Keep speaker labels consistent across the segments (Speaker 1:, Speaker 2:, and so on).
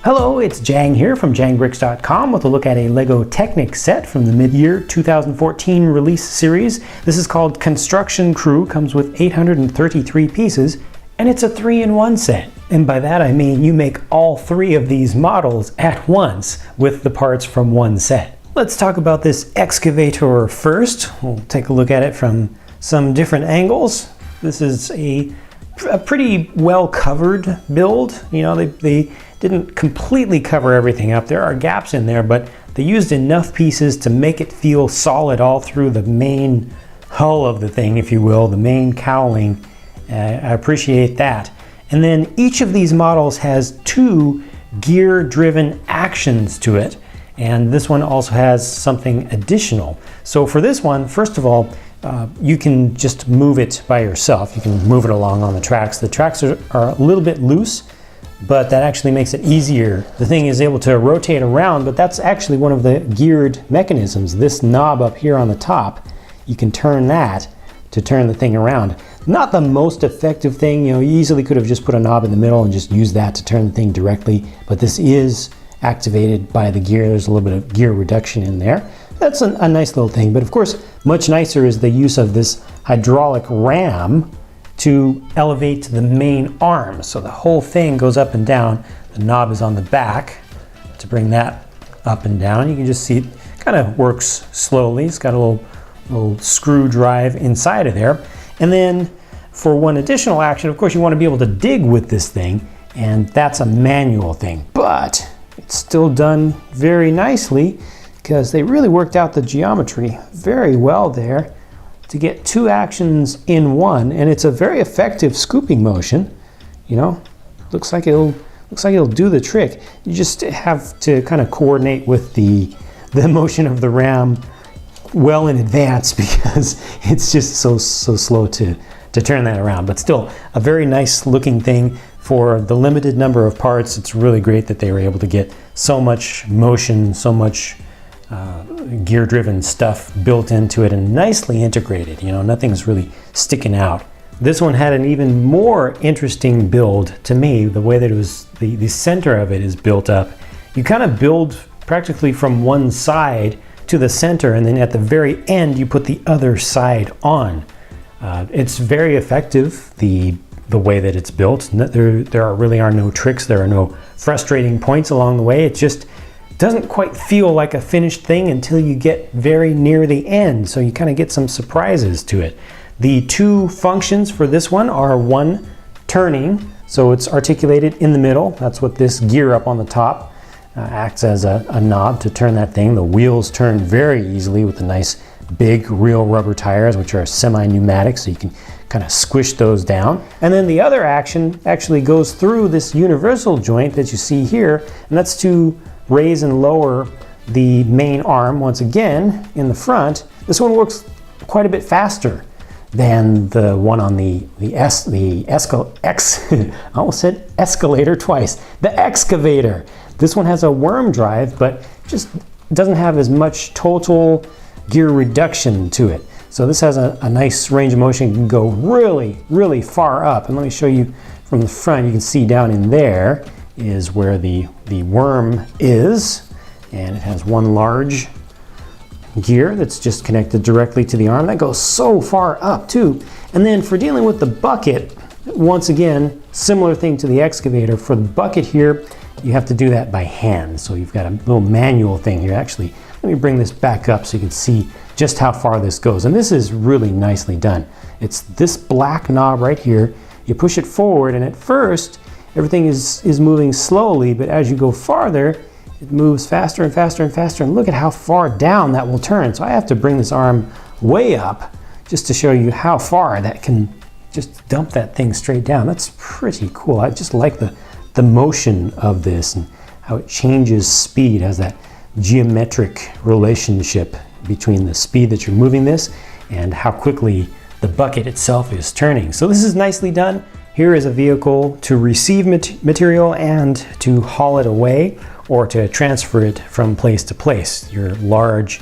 Speaker 1: Hello, it's Jang here from JangBricks.com with a look at a LEGO Technic set from the mid-year 2014 release series. This is called Construction Crew, comes with 833 pieces, and it's a 3-in-1 set. And by that I mean you make all 3 of these models at once with the parts from one set. Let's talk about this excavator first. We'll take a look at it from some different angles. This is a pretty well covered build. You know, they didn't completely cover everything up. There are gaps in there, but they used enough pieces to make it feel solid all through the main hull of the thing, if you will, the main cowling. I appreciate that. And then each of these models has 2 gear-driven actions to it, and this one also has something additional. So for this one, first of all, you can just move it by yourself. You can move it along on the tracks. The tracks are a little bit loose, but that actually makes it easier. The thing is able to rotate around, but that's actually one of the geared mechanisms. This knob up here on the top, you can turn that to turn the thing around. Not the most effective thing, you know, you easily could have just put a knob in the middle and just used that to turn the thing directly, but this is activated by the gear. There's a little bit of gear reduction in there. That's a nice little thing, but of course, much nicer is the use of this hydraulic ram to elevate the main arm. So the whole thing goes up and down. The knob is on the back to bring that up and down. You can just see it kind of works slowly. It's got a little screw drive inside of there. And then for one additional action, of course, you want to be able to dig with this thing, and that's a manual thing, but it's still done very nicely because they really worked out the geometry very well there to get 2 actions in one, and it's a very effective scooping motion. You know, looks like it'll do the trick. You just have to kind of coordinate with the motion of the ram well in advance because it's just so slow to turn that around. But still, a very nice looking thing for the limited number of parts. It's really great that they were able to get so much motion, so much gear-driven stuff built into it and nicely integrated. You know, nothing's really sticking out. This one had an even more interesting build to me, the way that it was, the center of it is built up. You kind of build practically from one side to the center, and then at the very end you put the other side on. It's very effective, the way that it's built. There really are no tricks, there are no frustrating points along the way. It just doesn't quite feel like a finished thing until you get very near the end, so you kind of get some surprises to it. The 2 functions for this one are, one, turning, so it's articulated in the middle. That's what this gear up on the top acts as a knob to turn that thing. The wheels turn very easily with the nice big real rubber tires, which are semi-pneumatic, so you can kind of squish those down. And then the other action actually goes through this universal joint that you see here, and that's to raise and lower the main arm once again in the front. This one works quite a bit faster than the one on I almost said escalator twice. The excavator. This one has a worm drive, but just doesn't have as much total gear reduction to it. So this has a nice range of motion. You can go really, really far up. And let me show you from the front. You can see down in there is where the worm is, and it has one large gear that's just connected directly to the arm. That goes so far up too. And then for dealing with the bucket, once again, similar thing to the excavator. For the bucket here, you have to do that by hand. So you've got a little manual thing here. Actually, let me bring this back up so you can see just how far this goes. And this is really nicely done. It's this black knob right here. You push it forward, and at first, everything is moving slowly, but as you go farther, it moves faster and faster and faster, and look at how far down that will turn. So I have to bring this arm way up just to show you how far that can just dump that thing straight down. That's pretty cool. I just like the motion of this and how it changes speed, has that geometric relationship between the speed that you're moving this and how quickly the bucket itself is turning. So this is nicely done. Here is a vehicle to receive material and to haul it away or to transfer it from place to place. Your large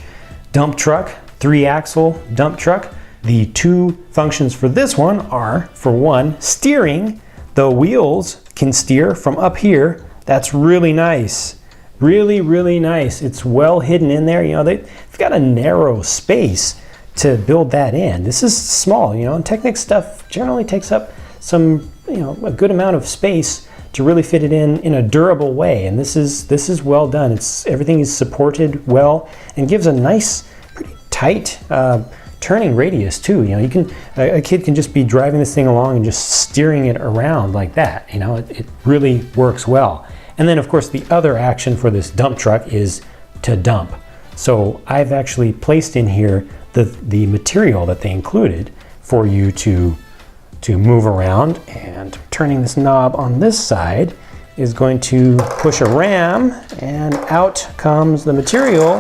Speaker 1: dump truck, 3-axle dump truck. The 2 functions for this one are, for one, steering. The wheels can steer from up here That's really nice. Really, really nice. It's well hidden in there. You know, they've got a narrow space to build that in. This is small, you know, and Technic stuff generally takes up some, you know, a good amount of space to really fit it in a durable way. And this is well done. Everything is supported well and gives a nice, pretty tight turning radius too. You know, a kid can just be driving this thing along and just steering it around like that. You know, it really works well. And then of course the other action for this dump truck is to dump. So I've actually placed in here the material that they included for you to move around, and turning this knob on this side is going to push a ram, and out comes the material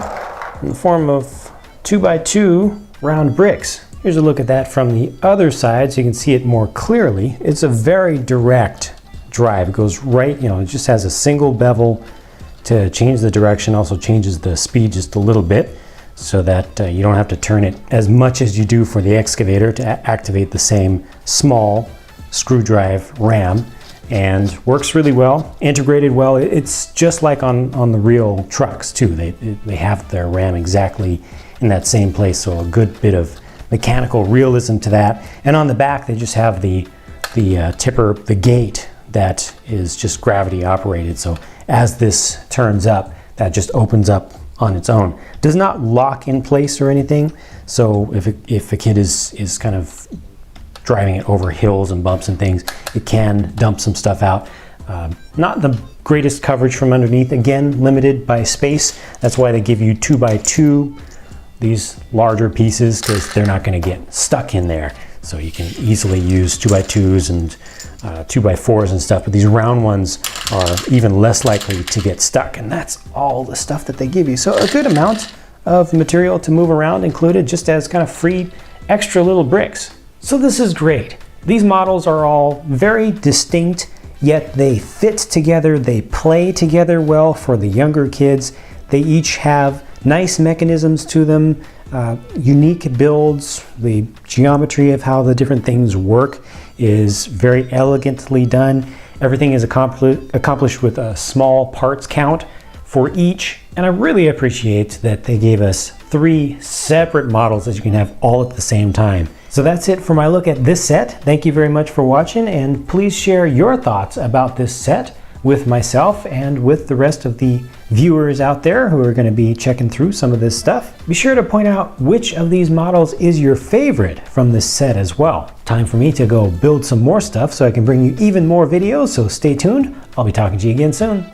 Speaker 1: in the form of 2x2 round bricks. Here's a look at that from the other side so you can see it more clearly. It's a very direct drive. It goes right, you know, it just has a single bevel to change the direction, also changes the speed just a little bit so that you don't have to turn it as much as you do for the excavator to activate the same small screw drive ram, and works really well, integrated well. It's just like on the real trucks too. They have their ram exactly in that same place, so a good bit of mechanical realism to that. And on the back they just have the tipper, the gate that is just gravity operated, so as this turns up, that just opens up on its own. Does not lock in place or anything, so if a kid is kind of driving it over hills and bumps and things, it can dump some stuff out. Not the greatest coverage from underneath, again limited by space. That's why they give you 2x2, these larger pieces, because they're not going to get stuck in there. So you can easily use 2x2s and 2x4s and stuff, but these round ones are even less likely to get stuck, and that's all the stuff that they give you. So a good amount of material to move around included, just as kind of free extra little bricks. So this is great. These models are all very distinct, yet they fit together, they play together well for the younger kids. They each have nice mechanisms to them, unique builds. The geometry of how the different things work is very elegantly done. Everything is accomplished with a small parts count for each, and I really appreciate that they gave us 3 separate models that you can have all at the same time. So that's it for my look at this set. Thank you very much for watching, and please share your thoughts about this set with myself and with the rest of the viewers out there who are going to be checking through some of this stuff. Be sure to point out which of these models is your favorite from this set as well. Time for me to go build some more stuff so I can bring you even more videos, so stay tuned. I'll be talking to you again soon.